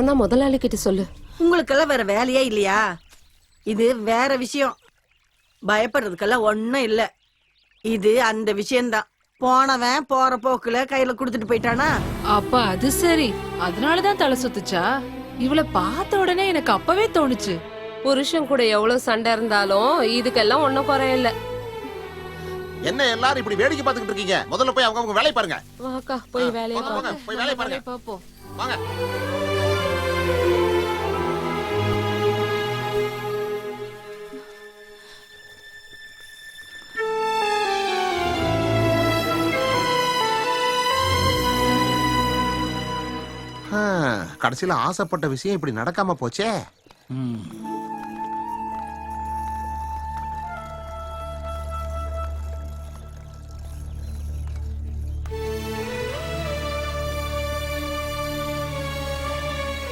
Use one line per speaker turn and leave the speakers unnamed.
வேணும்னா முதலாளி கிட்ட சொல்லு.
உங்களுக்கெல்லாம் வேற வேலையே இல்லையா? இது வேற விஷயம். பயப்படுறதுக்கெல்லாம் ஒண்ணும் இல்ல. இது அந்த விஷயம்தான். போனவன் போற போக்குல கையில குடுத்துட்டு போயிட்டானா?
அப்ப அது சரி, அதனாலதான் தலை சுத்துச்சா? இவள பார்த்த உடனே எனக்கு அப்பவே தோணுச்சு.
புருஷன் கூட எவ்வளவு சண்டை இருந்தாலும் இதுக்கெல்லாம் ஒண்ணும் குறையில்ல.
என்ன எல்லாரும் இப்படி வேடிக்கை பார்த்துக்கிட்டு இருக்கீங்க? முதல்ல போய் அவங்க வேலையை பாருங்க.
வாக்கா போய் வேலையை
போங்க, போங்க, போய் வேலையை பாருங்க.
பாப்போம்.
வாங்க. கடைசியில ஆசைப்பட்ட விஷயம் இப்படி நடக்காம போச்சே.